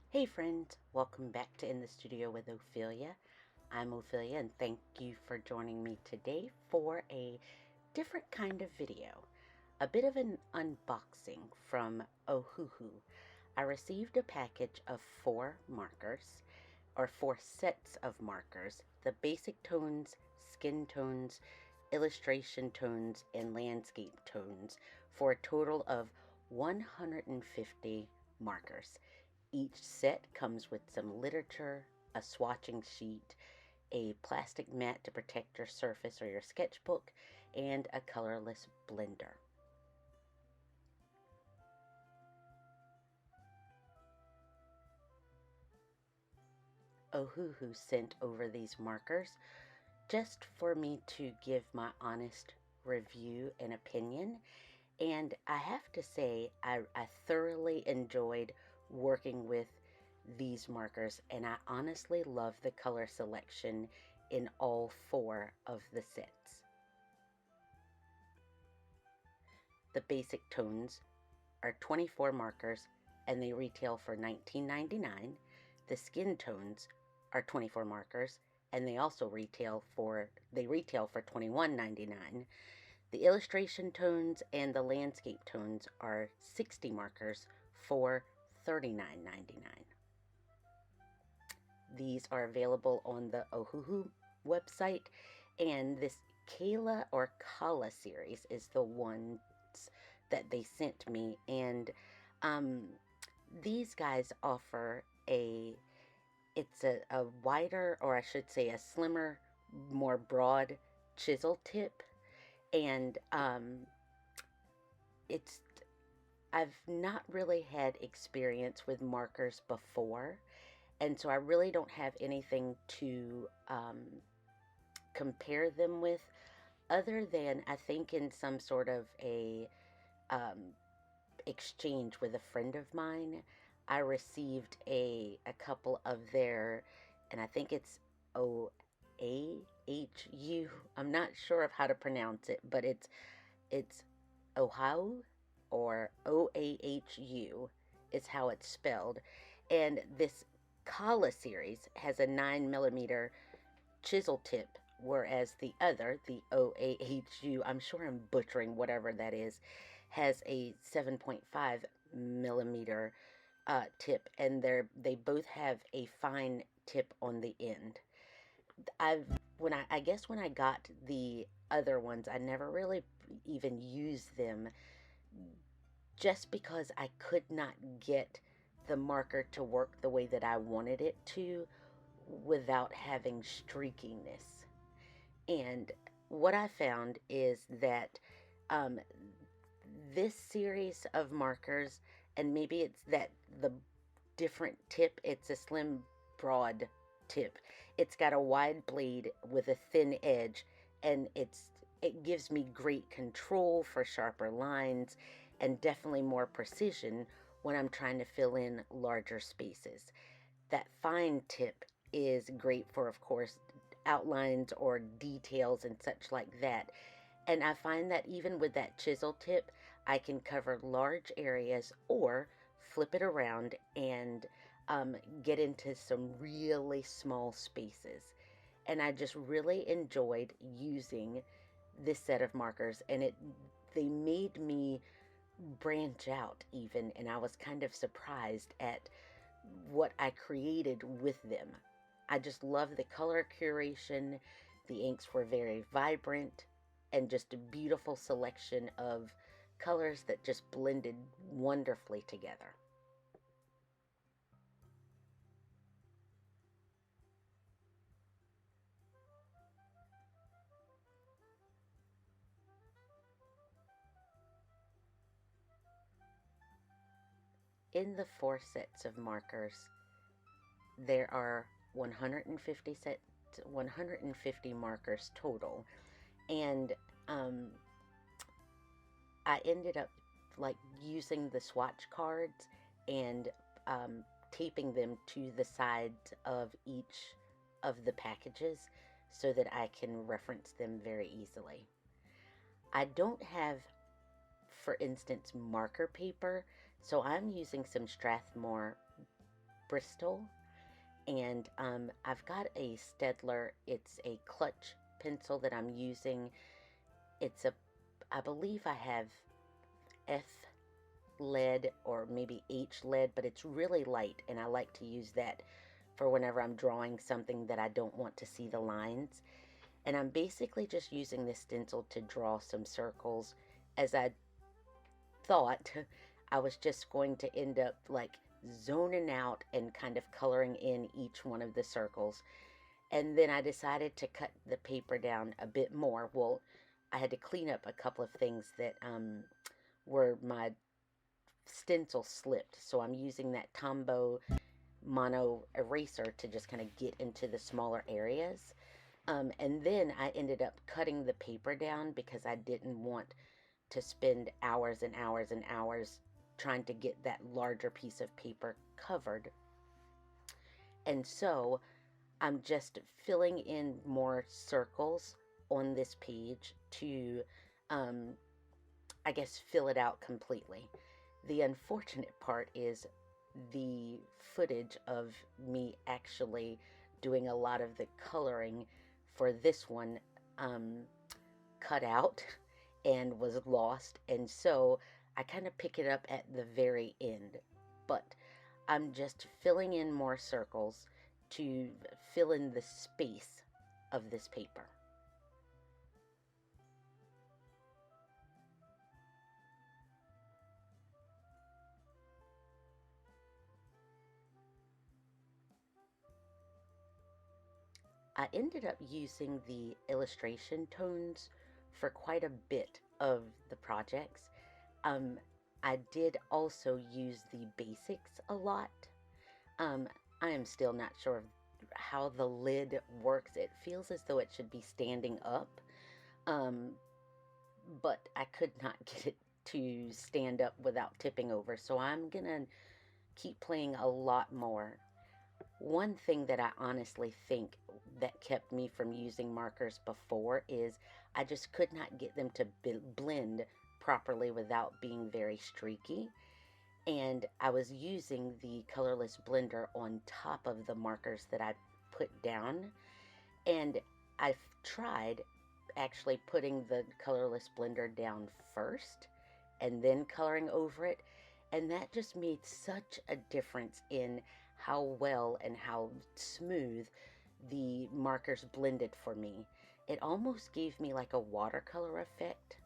Hey friends, welcome back to In the Studio with Ophelia. I'm Ophelia and thank you for joining me today for a different kind of video. A bit of an unboxing from Ohuhu. I received a package of 4 markers, or 4 sets of markers, the basic tones, skin tones, illustration tones, and landscape tones, for a total of 150 markers. Each set comes with some literature, a swatching sheet, a plastic mat to protect your surface or your sketchbook, and a colorless blender. Ohuhu sent over these markers just for me to give my honest review and opinion. And I have to say, I thoroughly enjoyed working with these markers, and I honestly love the color selection in all 4 of the sets. The basic tones are 24 markers and they retail for $19.99. The skin tones are 24 markers and they also retail for $21.99. The illustration tones and the landscape tones are 60 markers for $39.99. These are available on the Ohuhu website, and this Kaala or Kaala series is the ones that they sent me, and these guys offer it's a wider, or I should say a slimmer, more broad chisel tip, and I've not really had experience with markers before, and so I really don't have anything to compare them with, other than I think in some sort of a exchange with a friend of mine, I received a couple of their, and I think it's Oahu. I'm not sure of how to pronounce it, but it's Ohuhu, or Oahu is how it's spelled. And this Kaala series has a 9mm chisel tip, whereas the other, the Oahu, I'm sure I'm butchering whatever that is, has a 7.5mm tip, and they both have a fine tip on the end. I guess when I got the other ones, I never really even used them, just because I could not get the marker to work the way that I wanted it to without having streakiness. And what I found is that this series of markers, and maybe it's that the different tip, it's a slim, broad tip. It's got a wide blade with a thin edge, and it gives me great control for sharper lines and definitely more precision when I'm trying to fill in larger spaces. That fine tip is great for, of course, outlines or details and such like that. And I find that even with that chisel tip, I can cover large areas or flip it around and get into some really small spaces. And I just really enjoyed using this set of markers, and they made me branch out even, and I was kind of surprised at what I created with them. I just love the color curation. The inks were very vibrant and just a beautiful selection of colors that just blended wonderfully together. In the 4 sets of markers, there are 150 markers total, and I ended up using the swatch cards and taping them to the sides of each of the packages so that I can reference them very easily. I don't have, for instance, marker paper, so I'm using some Strathmore Bristol, and I've got a Stedler. It's a clutch pencil that I'm using. I believe I have F lead or maybe H lead, but it's really light, and I like to use that for whenever I'm drawing something that I don't want to see the lines. And I'm basically just using this stencil to draw some circles, as I thought I was just going to end up like zoning out and kind of coloring in each one of the circles. And then I decided to cut the paper down a bit more. Well, I had to clean up a couple of things that where my stencil slipped. So I'm using that Tombow mono eraser to just kind of get into the smaller areas. And then I ended up cutting the paper down because I didn't want to spend hours and hours and hours trying to get that larger piece of paper covered. And so I'm just filling in more circles on this page to, I guess, fill it out completely. The unfortunate part is the footage of me actually doing a lot of the coloring for this one cut out and was lost, and so I kind of pick it up at the very end. But I'm just filling in more circles to fill in the space of this paper. I ended up using the illustration tones for quite a bit of the projects. I did also use the basics a lot. I am still not sure how the lid works. It feels as though it should be standing up, but I could not get it to stand up without tipping over, so I'm gonna keep playing a lot more. One thing that I honestly think that kept me from using markers before is I just could not get them to blend properly without being very streaky. And I was using the colorless blender on top of the markers that I put down. And I've tried actually putting the colorless blender down first and then coloring over it. And that just made such a difference in how well and how smooth the markers blended for me. It almost gave me like a watercolor effect,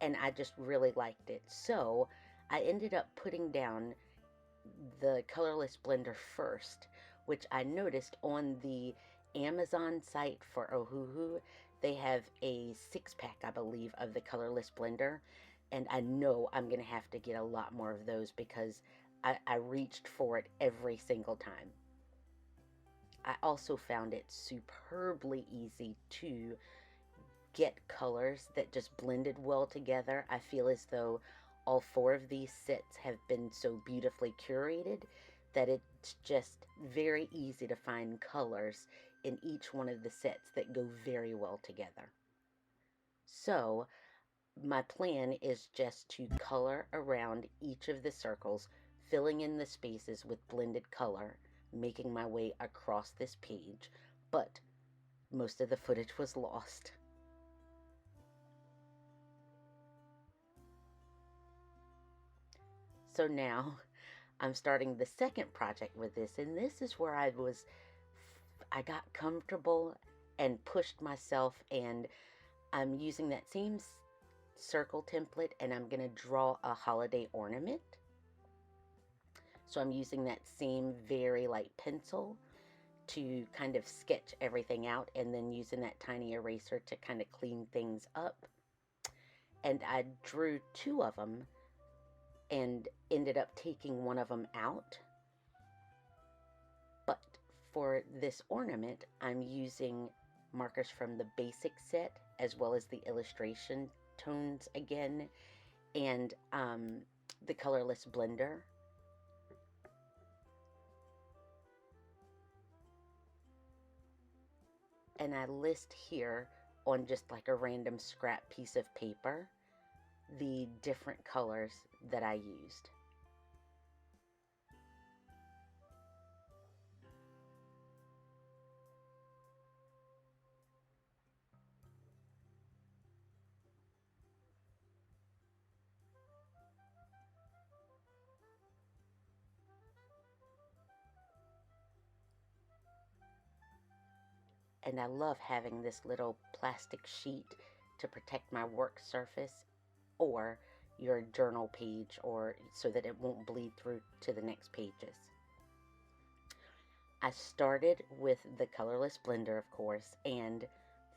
and I just really liked it. So I ended up putting down the colorless blender first, which I noticed on the Amazon site for Ohuhu. They have a 6-pack, I believe, of the colorless blender, and I know I'm going to have to get a lot more of those because I reached for it every single time. I also found it superbly easy to get colors that just blended well together. I feel as though all 4 of these sets have been so beautifully curated that it's just very easy to find colors in each one of the sets that go very well together. So my plan is just to color around each of the circles, filling in the spaces with blended color, making my way across this page, but most of the footage was lost. So now I'm starting the second project with this, and this is where I got comfortable and pushed myself, and I'm using that same circle template, and I'm going to draw a holiday ornament. So I'm using that same very light pencil to kind of sketch everything out, and then using that tiny eraser to kind of clean things up. And I drew 2 of them and ended up taking one of them out. But for this ornament, I'm using markers from the basic set as well as the illustration tones again, and the colorless blender. And I list here on just like a random scrap piece of paper the different colors that I used. and I love having this little plastic sheet to protect my work surface or your journal page, or so that it won't bleed through to the next pages. I started with the colorless blender, of course, and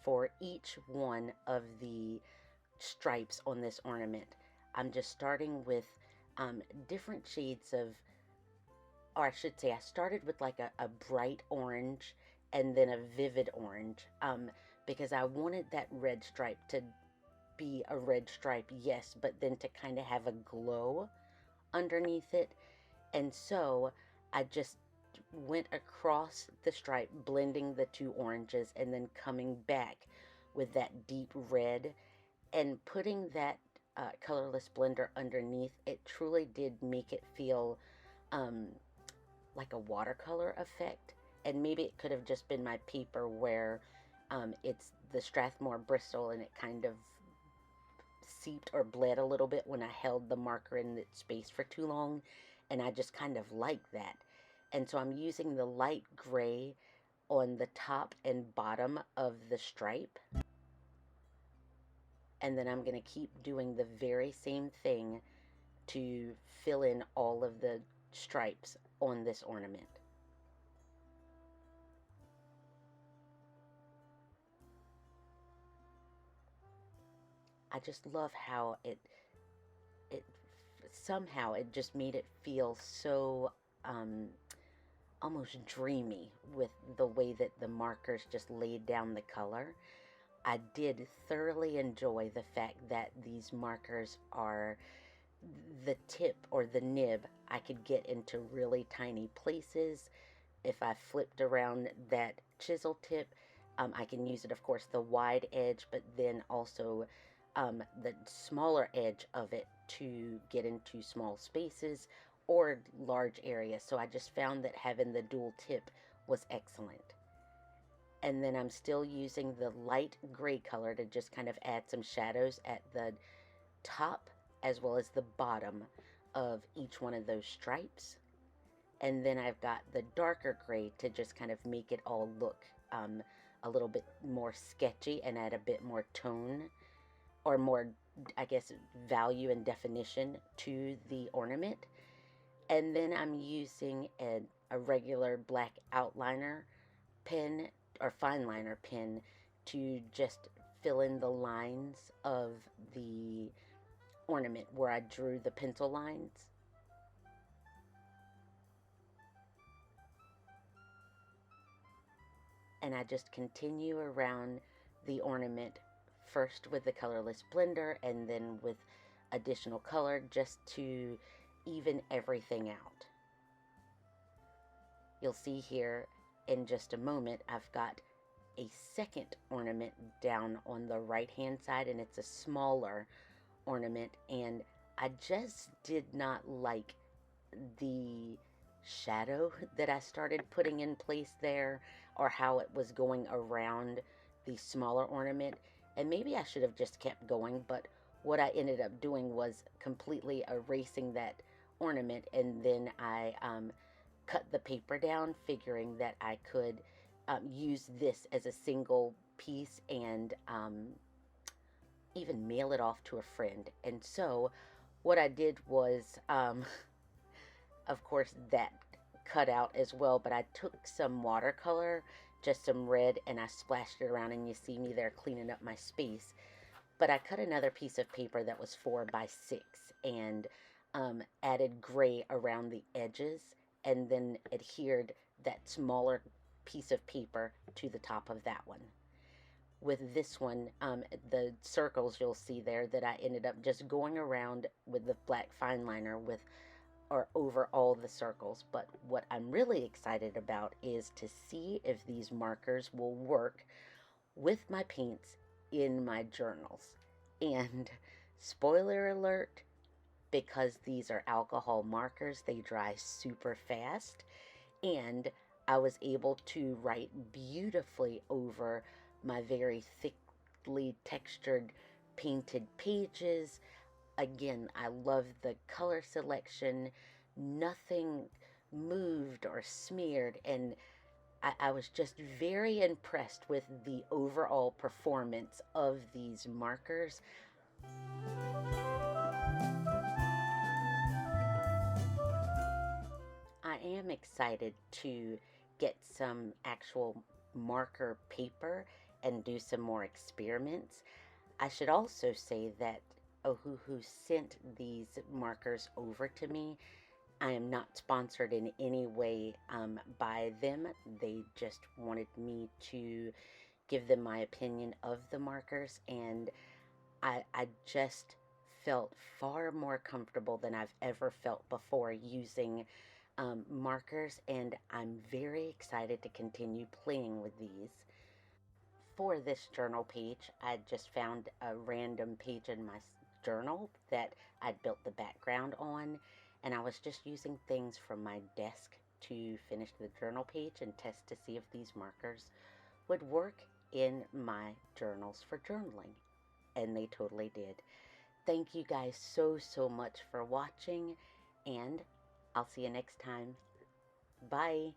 for each one of the stripes on this ornament, I'm just starting with different shades of, or I should say, I started with like a bright orange and then a vivid orange, because I wanted that red stripe to be a red stripe, yes, but then to kind of have a glow underneath it. And so I just went across the stripe, blending the two oranges, and then coming back with that deep red and putting that colorless blender underneath. It truly did make it feel like a watercolor effect. And maybe it could have just been my paper where it's the Strathmore Bristol and it kind of seeped or bled a little bit when I held the marker in its space for too long, and I just kind of like that. And so I'm using the light gray on the top and bottom of the stripe, and then I'm going to keep doing the very same thing to fill in all of the stripes on this ornament. I just love how it somehow it just made it feel so almost dreamy with the way that the markers just laid down the color. I did thoroughly enjoy the fact that these markers are the tip or the nib. I could get into really tiny places. If I flipped around that chisel tip, I can use it, of course, the wide edge, but then also the smaller edge of it to get into small spaces or large areas. So I just found that having the dual tip was excellent. And then I'm still using the light gray color to just kind of add some shadows at the top as well as the bottom of each one of those stripes. And then I've got the darker gray to just kind of make it all look a little bit more sketchy and add a bit more tone, or more, I guess, value and definition to the ornament. And then I'm using a regular black outliner pen or fine liner pen to just fill in the lines of the ornament where I drew the pencil lines. And I just continue around the ornament, first with the colorless blender and then with additional color, just to even everything out. You'll see here in just a moment I've got a second ornament down on the right hand side, and it's a smaller ornament, and I just did not like the shadow that I started putting in place there, or how it was going around the smaller ornament. And maybe I should have just kept going, but what I ended up doing was completely erasing that ornament, and then I cut the paper down, figuring that I could use this as a single piece and even mail it off to a friend. And so what I did was, of course, that cut out as well, but I took some watercolor, just some red, and I splashed it around, and you see me there cleaning up my space. But I cut another piece of paper that was 4 by 6 and added gray around the edges, and then adhered that smaller piece of paper to the top of that one. With this one, the circles you'll see there that I ended up just going around with the black fine liner with, or over all the circles. But what I'm really excited about is to see if these markers will work with my paints in my journals. And spoiler alert, because these are alcohol markers, they dry super fast, and I was able to write beautifully over my very thickly textured painted pages. Again, I love the color selection. Nothing moved or smeared, and I was just very impressed with the overall performance of these markers. I am excited to get some actual marker paper and do some more experiments. I should also say that Ohuhu sent these markers over to me. I am not sponsored in any way by them. They just wanted me to give them my opinion of the markers, and I just felt far more comfortable than I've ever felt before using markers, and I'm very excited to continue playing with these. For this journal page, I just found a random page in my journal that I'd built the background on, and I was just using things from my desk to finish the journal page and test to see if these markers would work in my journals for journaling, and they totally did. Thank you guys so much for watching, and I'll see you next time. Bye.